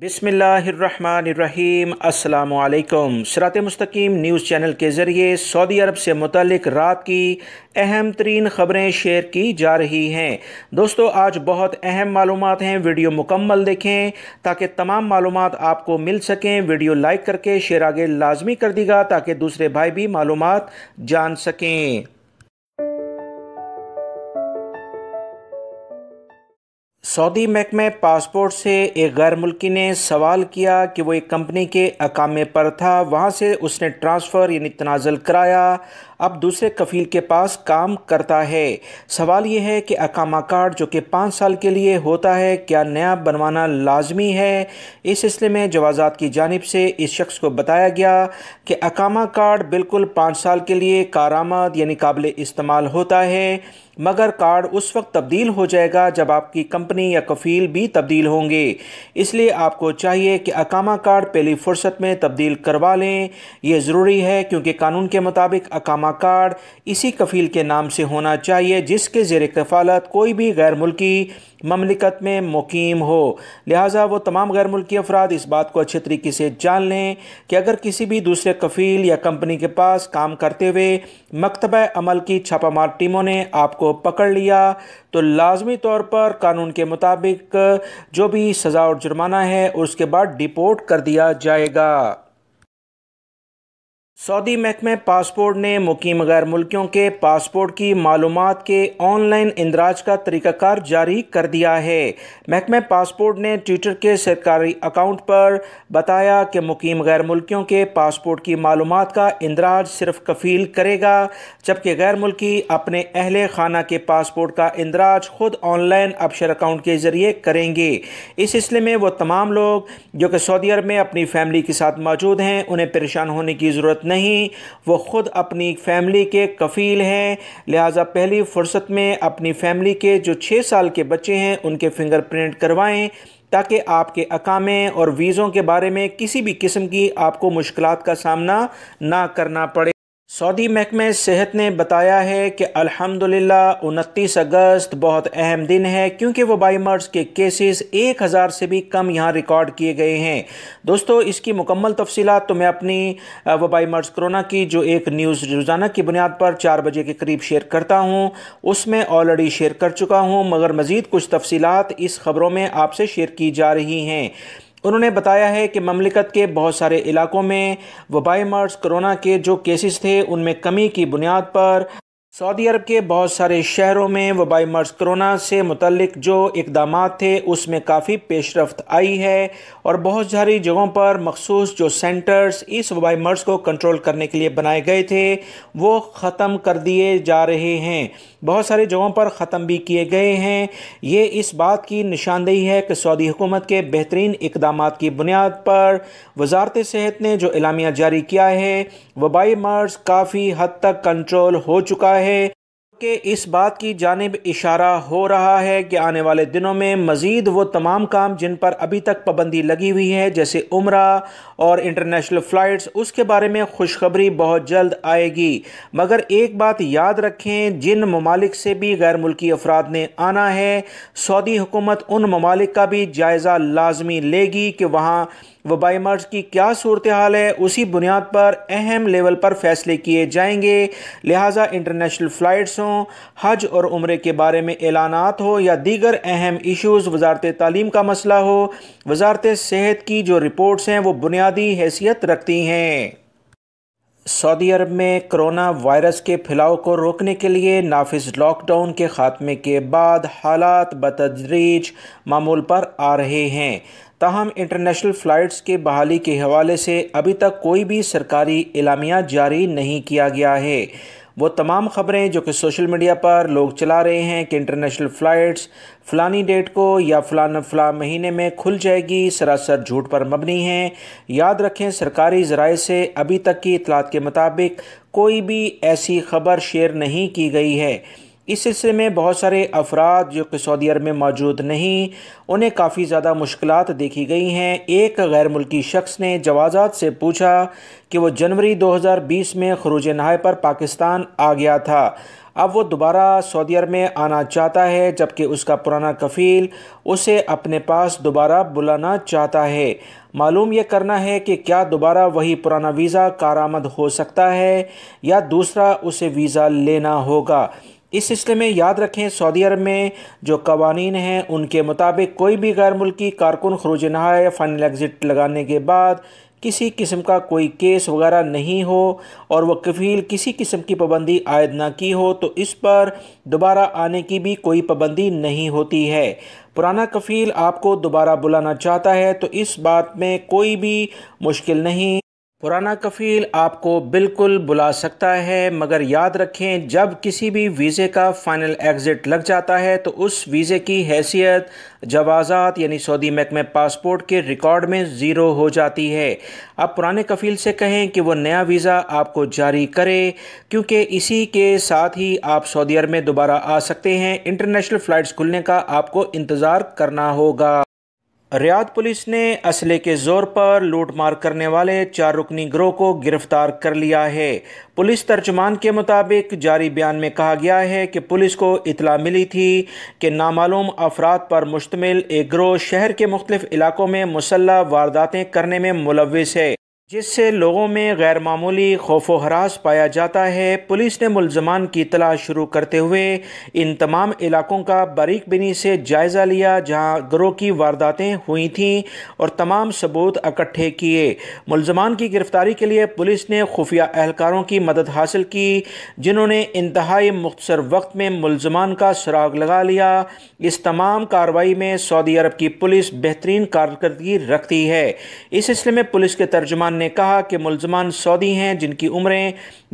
बिस्मिल्लाहिर्रहमानिर्रहीम अस्सलामु अलैकुम। सिरात मुस्तकीम न्यूज़ चैनल के ज़रिए सऊदी अरब से मुतल्लिक रात की अहम तरीन ख़बरें शेयर की जा रही हैं। दोस्तों, आज बहुत अहम मालूमात हैं, वीडियो मुकम्मल देखें ताकि तमाम मालूमात आपको मिल सकें। वीडियो लाइक करके शेयर आगे लाजमी कर दीगा ताकि दूसरे भाई भी मालूमात जान सकें। सऊदी महकमे पासपोर्ट से एक गैर मुल्की ने सवाल किया कि वो एक कंपनी के अकामे पर था, वहाँ से उसने ट्रांसफ़र यानी तनाज़ुल कराया, अब दूसरे कफ़ील के पास काम करता है। सवाल ये है कि अकामा कार्ड जो कि 5 साल के लिए होता है, क्या नया बनवाना लाजमी है? इस सिलसिले में जवाज़ात की जानिब से इस शख्स को बताया गया कि अकामा कार्ड बिल्कुल 5 साल के लिए कारआमद यानी काबिल इस्तेमाल होता है, मगर कार्ड उस वक्त तब्दील हो जाएगा जब आपकी कंपनी या कफ़ील भी तब्दील होंगे। इसलिए आपको चाहिए कि अकामा कार्ड पहली फ़ुर्सत में तब्दील करवा लें। यह ज़रूरी है क्योंकि कानून के मुताबिक अकामा कार्ड इसी कफ़ील के नाम से होना चाहिए जिसके ज़ेर कफ़ालत कोई भी गैर मुल्की ममलिकत में मुकीम हो। लिहाजा वो तमाम गैर मुल्की अफराद इस बात को अच्छे तरीके से जान लें कि अगर किसी भी दूसरे कफ़ील या कंपनी के पास काम करते हुए मकतबा अमल की छापामार टीमों ने आपको पकड़ लिया तो लाजमी तौर पर कानून के मुताबिक जो भी सज़ा और जुर्माना है उसके बाद डिपोर्ट कर दिया जाएगा। सऊदी महकमे पासपोर्ट ने मुकीम गैर मुल्कियों के पासपोर्ट की मालूमात के ऑनलाइन इंदराज का तरीक़ाकार जारी कर दिया है। महकमे पासपोर्ट ने ट्विटर के सरकारी अकाउंट पर बताया कि मुकीम गैर मुल्कियों के पासपोर्ट की मालूमात का इंदराज सिर्फ कफ़ील करेगा, जबकि गैर मुल्की अपने अहले खाना के पासपोर्ट का इंदराज खुद ऑनलाइन अबशर अकाउंट के ज़रिए करेंगे। इस सिलसिले में वो तमाम लोग जो कि सऊदी अरब में अपनी फैमिली के साथ मौजूद हैं, उन्हें परेशान होने की ज़रूरत नहीं। वो खुद अपनी फैमिली के कफ़ील हैं, लिहाजा पहली फ़ुर्सत में अपनी फैमिली के जो 6 साल के बच्चे हैं उनके फिंगरप्रिंट करवाएं ताकि आपके अकामे और वीज़ों के बारे में किसी भी किस्म की आपको मुश्किलात का सामना ना करना पड़े। सऊदी महकमे सेहत ने बताया है कि अल्हम्दुलिल्लाह 29 अगस्त बहुत अहम दिन है क्योंकि वबाई मर्ज़ के केसेस 1000 से भी कम यहाँ रिकॉर्ड किए गए हैं। दोस्तों, इसकी मुकम्मल तफसीलात तो मैं अपनी वबाई मर्ज़ कोरोना की जो एक न्यूज़ रोज़ाना की बुनियाद पर 4 बजे के करीब शेयर करता हूँ उसमें ऑलरेडी शेयर कर चुका हूँ, मगर मज़ीद कुछ तफसीलात इस ख़बरों में आपसे शेयर की जा रही हैं। उन्होंने बताया है कि ममलिकत के बहुत सारे इलाकों में वबाई मर्ज़ कोरोना के जो केसेस थे उनमें कमी की बुनियाद पर सऊदी अरब के बहुत सारे शहरों में वबाई मर्ज़ कोरोना से मुतल्लिक जो इक़दामात थे उसमें काफ़ी पेशरफ्त आई है और बहुत सारी जगहों पर मखसूस जो सेंटर्स इस वबाई मर्ज़ को कंट्रोल करने के लिए बनाए गए थे वो ख़त्म कर दिए जा रहे हैं, बहुत सारी जगहों पर ख़त्म भी किए गए हैं। ये इस बात की निशानदेही है कि सऊदी हुकूमत के बेहतरीन इक़दामात की बुनियाद पर वज़ारत सेहत ने जो एलामिया जारी किया है वबाई मर्ज़ काफ़ी हद तक कंट्रोल हो चुका है कि इस बात की जानिब इशारा हो रहा है कि आने वाले दिनों में मज़ीद वो तमाम काम जिन पर अभी तक पाबंदी लगी हुई है जैसे उम्रा और इंटरनेशनल फ़्लाइट्स, उसके बारे में खुशखबरी बहुत जल्द आएगी। मगर एक बात याद रखें, जिन ममालिक से भी गैर मुल्की अफराद ने आना है सऊदी हुकूमत उन ममालिक का भी जायज़ा लाजमी लेगी कि वहाँ वबाई मर्ज़ की क्या सूरत हाल है, उसी बुनियाद पर अहम लेवल पर फ़ैसले किए जाएंगे। लिहाजा इंटरनेशनल फ़्लाइट्स हों, हज और उम्रे के बारे में ऐलानात हो या दीगर अहम इशूज़, वज़ारत तालीम का मसला हो, वज़ारत सेहत की जो रिपोर्ट्स हैं वो बुनियादी हैसियत रखती हैं। सऊदी अरब में कोरोना वायरस के फैलाव को रोकने के लिए नाफिज लॉकडाउन के ख़ात्मे के बाद हालात बतदरीज मामूल पर आ रहे हैं। ताहम इंटरनेशनल फ़्लाइट्स के बहाली के हवाले से अभी तक कोई भी सरकारी एलामिया जारी नहीं किया गया है। वो तमाम ख़बरें जो कि सोशल मीडिया पर लोग चला रहे हैं कि इंटरनेशनल फ़्लाइट्स फ़लानी डेट को या फ़लाँ महीने में खुल जाएगी, सरासर झूठ पर मबनी हैं। याद रखें, सरकारी ज़राए से अभी तक की इत्तलात के मुताबिक कोई भी ऐसी ख़बर शेयर नहीं की गई है। इस सिलसिले में बहुत सारे अफराद जो कि सऊदी अरब में मौजूद नहीं, उन्हें काफ़ी ज़्यादा मुश्किलात देखी गई हैं। एक गैर मुल्की शख्स ने जवाज़ात से पूछा कि वो जनवरी 2020 में खरूज नहाय पर पाकिस्तान आ गया था। اب وہ دوبارہ سعودی عرب میں آنا چاہتا ہے، جبکہ اس کا پرانا کفیل اسے اپنے پاس دوبارہ بلانا چاہتا ہے۔ معلوم یہ کرنا ہے کہ کیا دوبارہ وہی پرانا ویزا کارآمد ہو سکتا ہے یا دوسرا اسے ویزا لینا ہوگا۔ اس سلسلے میں یاد رکھیں، سعودی عرب میں جو قوانین ہیں ان کے مطابق کوئی بھی غیر ملکی کارکن خروج نہائے فائنل ایگزٹ لگانے کے بعد کسی قسم کا کوئی کیس وغیرہ نہیں ہو اور وہ کفیل کسی قسم کی پابندی عائد نہ کی ہو تو اس پر دوبارہ آنے کی بھی کوئی پابندی نہیں ہوتی ہے۔ پرانا کفیل آپ کو دوبارہ بلانا چاہتا ہے تو اس بات میں کوئی بھی مشکل نہیں، پرانا کفیل آپ کو بالکل بلا سکتا ہے، مگر یاد رکھیں جب کسی بھی ویزے کا فائنل ایگزٹ لگ جاتا ہے تو اس ویزے کی حیثیت جوازات یعنی سعودی محکمہ پاسپورٹ کے ریکارڈ میں زیرو ہو جاتی ہے۔ اب پرانے کفیل سے کہیں کہ وہ نیا ویزا آپ کو جاری کرے، کیونکہ اسی کے ساتھ ہی آپ سعودی عرب میں دوبارہ آ سکتے ہیں۔ انٹرنیشنل فلائٹس کھلنے کا آپ کو انتظار کرنا ہوگا۔ ریاض پولیس نے اسلحے کے زور پر لوٹ مار کرنے والے 4 رکنی گروہ کو گرفتار کر لیا ہے۔ پولیس ترجمان کے مطابق جاری بیان میں کہا گیا ہے کہ پولیس کو اطلاع ملی تھی کہ نامعلوم افراد پر مشتمل ایک گروہ شہر کے مختلف علاقوں میں مسلح وارداتیں کرنے میں ملوث ہے، جس سے لوگوں میں غیر معمولی خوف و ہراس پایا جاتا ہے۔ پولیس نے ملزمان کی تلاش شروع کرتے ہوئے ان تمام علاقوں کا باریک بینی سے جائزہ لیا جہاں گروہ کی وارداتیں ہوئی تھیں اور تمام ثبوت اکٹھے کیے۔ ملزمان کی گرفتاری کے لیے پولیس نے خفیہ اہلکاروں کی مدد حاصل کی، جنہوں نے انتہائی مختصر وقت میں ملزمان کا سراغ لگا لیا۔ اس تمام کارروائی میں سعودی عرب کی پولیس بہترین کارکردگی رکھتی ہے۔ اس سلسلے میں پولیس کے ترجمان نے کہا کہ ملزمان سعودی ہیں جن کی عمریں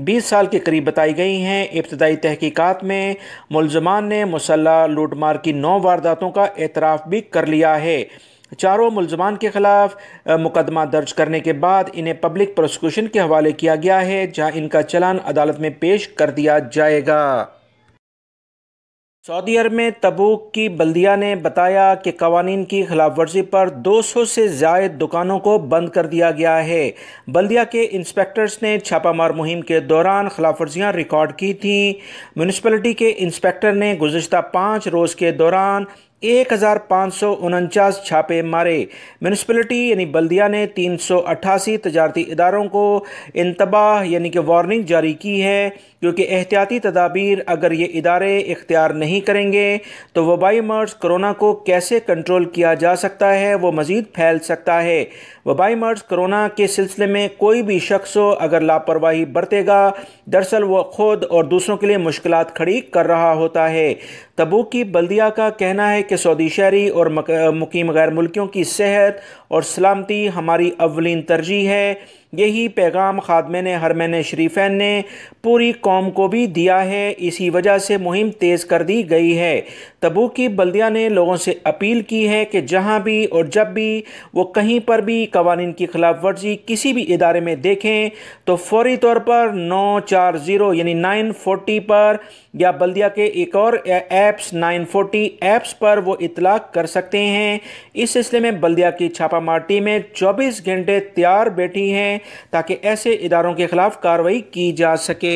20 سال کے قریب بتائی گئی ہیں۔ ابتدائی تحقیقات میں ملزمان نے مسلح لوٹ مار کی 9 وارداتوں کا اعتراف بھی کر لیا ہے۔ چاروں ملزمان کے خلاف مقدمہ درج کرنے کے بعد انہیں پبلک پروسیکیوشن کے حوالے کیا گیا ہے، جہاں ان کا چلان عدالت میں پیش کر دیا جائے گا۔ سعودی عرب میں تبوک کی بلدیہ نے بتایا کہ قوانین کی خلاف ورزی پر 200 سے زائد دکانوں کو بند کر دیا گیا ہے۔ بلدیہ کے انسپیکٹرز نے چھاپہ مار مہم کے دوران خلاف ورزیاں ریکارڈ کی تھیں۔ میونسپلٹی کے انسپیکٹر نے گزشتہ 5 روز کے دوران 1549 چھاپے مارے۔ میونسپلٹی یعنی بلدیہ نے 388 تجارتی اداروں کو انتباہ یعنی کہ وارننگ جاری کی ہے، کیونکہ احتیاطی تدابیر اگر یہ ادارے اختیار نہیں کریں گے تو وبائی مرض کرونا کو کیسے کنٹرول کیا جا سکتا ہے، وہ مزید پھیل سکتا ہے۔ وبائی مرض کرونا کے سلسلے میں کوئی بھی شخص اگر لاپرواہی برتے گا، دراصل وہ خود اور دوسروں کے لیے مشکلات کھڑی کر رہا ہوتا ہے۔ تبوک کی بلدیہ کا کہنا ہے کہ سعودی شہری اور مقیم غیر ملکیوں کی صحت اور سلامتی ہماری اولین ترجیح ہے۔ یہی پیغام خادمین حرمین شریفین نے پوری قوم کو بھی دیا ہے، اسی وجہ سے مہم تیز کر دی گئی ہے۔ تبوک کی بلدیہ نے لوگوں سے اپیل کی ہے کہ جہاں بھی اور جب بھی وہ کہیں پر بھی قوانین کی خلاف ورزی کسی بھی ادارے میں دیکھیں تو فوری طور پر 940 یعنی 940 پر یا بلدیہ کے ایک اور ایپس 940 ایپس پر وہ اطلاع کر سکتے ہیں۔ اس سلسلے میں بلدیہ کی چھاپہ مار ٹیمیں 24 گھنٹے تیار بیٹھی ہیں تاکہ ایسے اداروں کے خلاف کارروائی کی جا سکے۔